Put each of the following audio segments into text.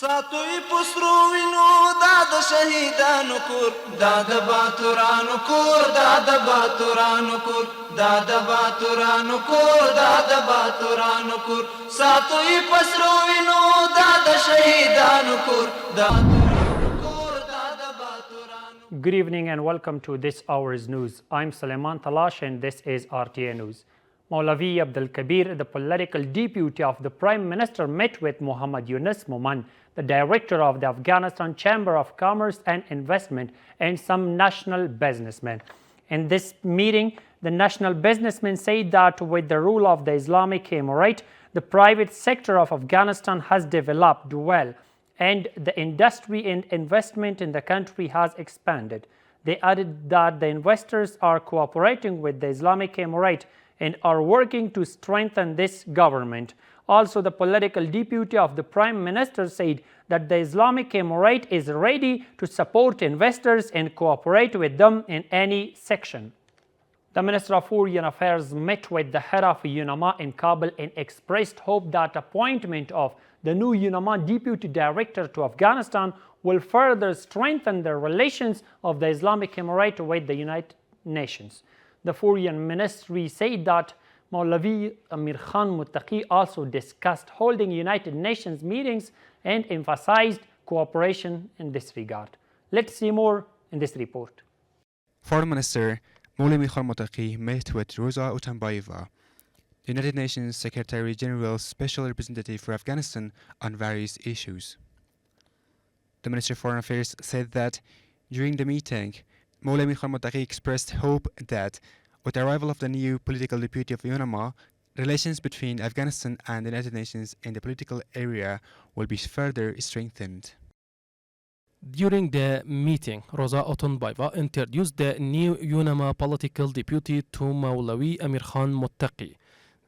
ساتوی پسرو وینو دا د شهیدانو کور دا د باتورانو کور دا د باتورانو کور دا د باتورانو کور دا د باتورانو کور ساتوی پسرو وینو دا د شهیدانو کور دا Good evening and welcome to this hour's news. I'm Suleiman Talash and this is RTA News. Maulavi Abdul Kabir, the political deputy of the Prime Minister, met with Muhammad Yunus Moman, the director of the Afghanistan Chamber of Commerce and Investment, and some national businessmen. In this meeting, the national businessmen said that with the rule of the Islamic Emirate, the private sector of Afghanistan has developed well, and the industry and investment in the country has expanded. They added that the investors are cooperating with the Islamic Emirate and are working to strengthen this government. Also, the political deputy of the Prime Minister said that the Islamic Emirate is ready to support investors and cooperate with them in any section. The Minister of Foreign Affairs met with the head of UNAMA in Kabul and expressed hope that appointment of the new UNAMA Deputy Director to Afghanistan will further strengthen the relations of the Islamic Emirate with the United Nations. The Foreign Ministry said that Maulavi Amir Khan Muttaqi also discussed holding United Nations meetings and emphasized cooperation in this regard. Let's see more in this report. Foreign Minister Maulavi Khan Muttaqi met with Rosa Otunbayeva, the United Nations Secretary General's Special Representative for Afghanistan, on various issues. The Minister of Foreign Affairs said that during the meeting, Maulavi Khan Muttaqi expressed hope that with the arrival of the new political deputy of UNAMA, relations between Afghanistan and the United Nations in the political area will be further strengthened. During the meeting, Rosa Otunbayeva introduced the new UNAMA political deputy to Maulavi Amir Khan Muttaqi.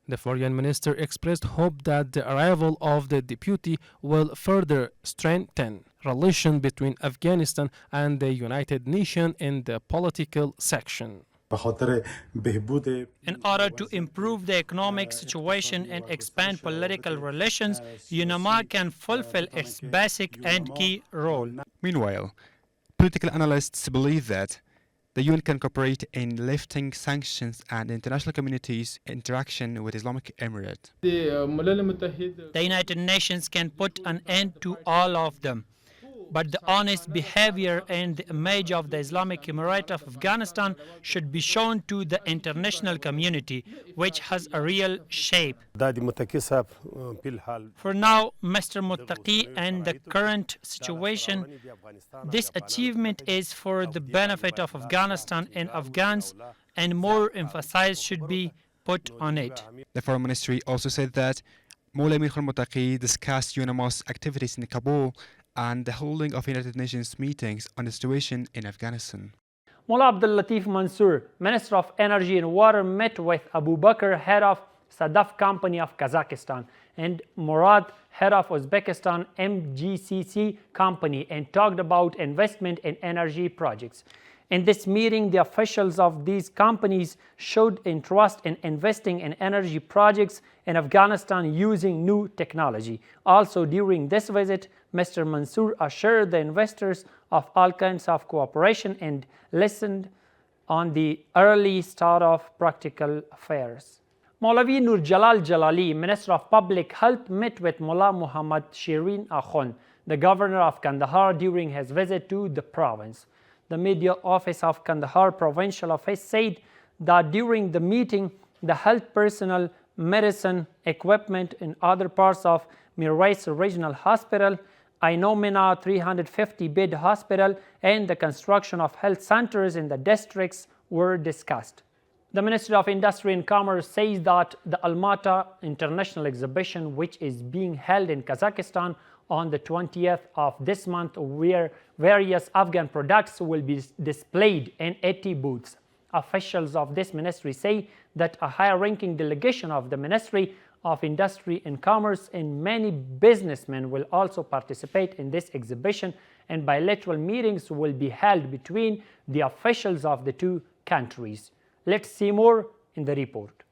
The foreign minister expressed hope that the arrival of the deputy will further strengthen relations between Afghanistan and the United Nations in the political section. In order to improve the economic situation and expand political relations, UNAMA can fulfill its basic and key role. Meanwhile, political analysts believe that the UN can cooperate in lifting sanctions and international community's interaction with Islamic Emirate. The United Nations can put an end to all of them. But the honest behavior and the image of the Islamic Emirate of Afghanistan should be shown to the international community, which has a real shape. For now, Mr. Muttaqi and the current situation, this achievement is for the benefit of Afghanistan and Afghans, and more emphasis should be put on it. The Foreign Ministry also said that Maulavi Khan Muttaqi discussed UNAMA's activities in Kabul and the holding of United Nations meetings on the situation in Afghanistan. Mullah Abdul Latif Mansour, Minister of Energy and Water, met with Abu Bakr, head of Sadaf Company of Kazakhstan, and Murad, head of Uzbekistan MGCC Company, and talked about investment in energy projects. In this meeting, the officials of these companies showed interest in investing in energy projects in Afghanistan using new technology. Also, during this visit, Mr. Mansour assured the investors of all kinds of cooperation and listened on the early start of practical affairs. Maulavi Nur Jalal Jalali, Minister of Public Health, met with Mullah Muhammad Shirin Akhund, the governor of Kandahar, during his visit to the province. The media office of Kandahar Provincial Office said that during the meeting, the health personnel, medicine, equipment in other parts of Mirwais Regional Hospital, Ainomina 350-bed hospital, and the construction of health centers in the districts were discussed. The Ministry of Industry and Commerce says that the Almaty International Exhibition, which is being held in Kazakhstan on the 20th of this month, where various Afghan products will be displayed in 80 booths. Officials of this ministry say that a high-ranking delegation of the Ministry of Industry and Commerce and many businessmen will also participate in this exhibition, and bilateral meetings will be held between the officials of the two countries. Let's see more in the report.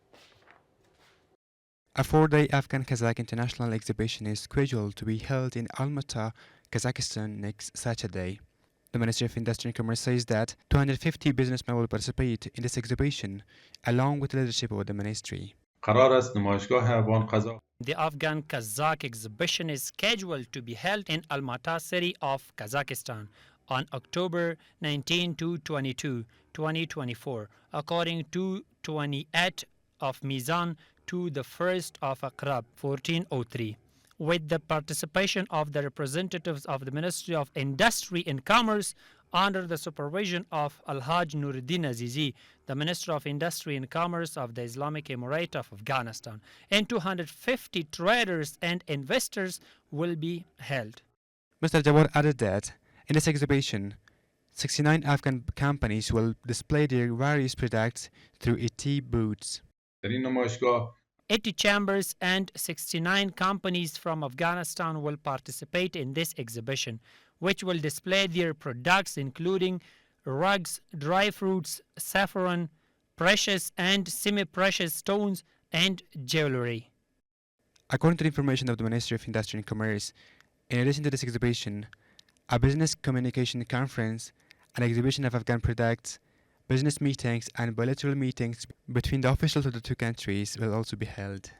A 4-day Afghan-Kazakh international exhibition is scheduled to be held in Almaty, Kazakhstan next Saturday. The Ministry of Industry and Commerce says that 250 businessmen will participate in this exhibition, along with the leadership of the ministry. قرار است نمایشگاه افغان قزاق The Afghan Kazakh exhibition is scheduled to be held in Almaty city of Kazakhstan on October 19 to 22, 2024, according to 28 of Mizan to the 1st of Aqrab 1403, with the participation of the representatives of the Ministry of Industry and Commerce under the supervision of Al-Haj Nuruddin Azizi, the Minister of Industry and Commerce of the Islamic Emirate of Afghanistan, and 250 traders and investors will be held. Mr. Jawad added that in this exhibition, 69 Afghan companies will display their various products through 80 booths. در این نمایشگاه 80 chambers and 69 companies from Afghanistan will participate in this exhibition, which will display their products including rugs, dry fruits, saffron, precious and semi-precious stones, and jewelry. According to the information of the Ministry of Industry and Commerce, in addition to this exhibition, a business communication conference, an exhibition of Afghan products, business meetings and bilateral meetings between the officials of the two countries will also be held.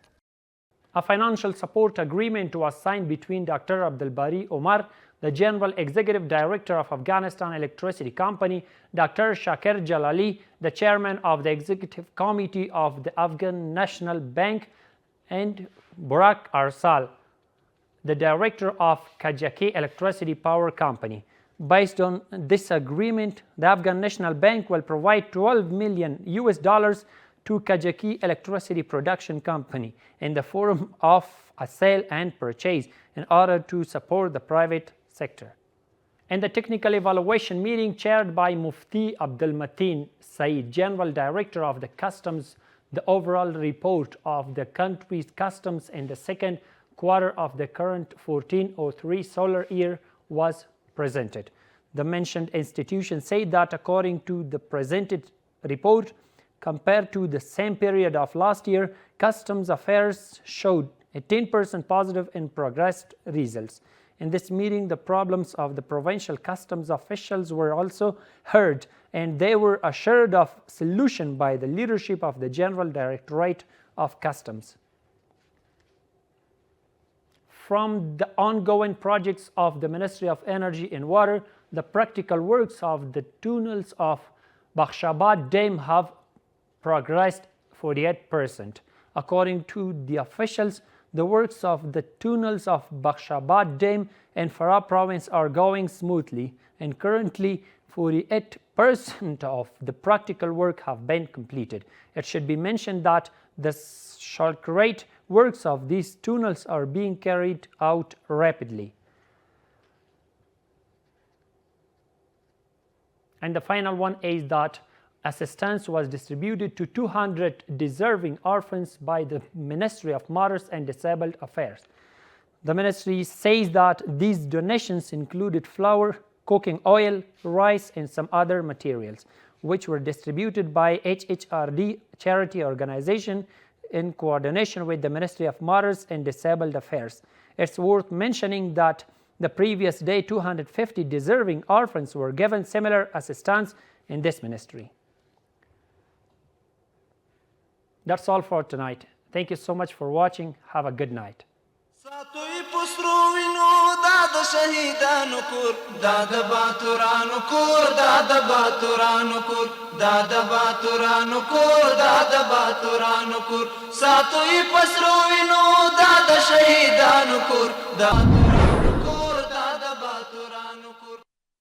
A financial support agreement was signed between Dr. Abdul Bari Omar, the General Executive Director of Afghanistan Electricity Company, Dr. Shakir Jalali, the Chairman of the Executive Committee of the Afghan National Bank, and Burak Arsal, the Director of Kajaki Electricity Power Company. Based on this agreement, the Afghan National Bank will provide $12 million to Kajaki Electricity Production Company in the form of a sale and purchase in order to support the private sector. In the technical evaluation meeting chaired by Mufti Abdul Mateen Saeed, General Director of the Customs, the overall report of the country's customs in the second quarter of the current 1403 solar year was presented. The mentioned institution said that according to the presented report, compared to the same period of last year, customs affairs showed a 10% positive in progressed results. In this meeting, the problems of the provincial customs officials were also heard, and they were assured of solution by the leadership of the General Directorate of Customs. From the ongoing projects of the Ministry of Energy and Water, the practical works of the tunnels of Bakhshabad Dam have progressed 48%. According to the officials, the works of the tunnels of Bakhshabad Dam and Farah province are going smoothly, and currently 48% of the practical work have been completed. It should be mentioned that the short-rate works of these tunnels are being carried out rapidly. And the final one is that assistance was distributed to 200 deserving orphans by the Ministry of Mothers and Disabled Affairs. The ministry says that these donations included flour, cooking oil, rice, and some other materials, which were distributed by HHRD charity organization in coordination with the Ministry of Mothers and Disabled Affairs. It's worth mentioning that the previous day 250 deserving orphans were given similar assistance in this ministry. That's all for tonight. Thank you so much for watching. Have a good night. ساتوی پسرو وینو دا شهیدانو کور دا باتورانو کور دا باتورانو کور دا باتورانو کور دا باتورانو کور ساتوی پسرو وینو دا شهیدانو کور دا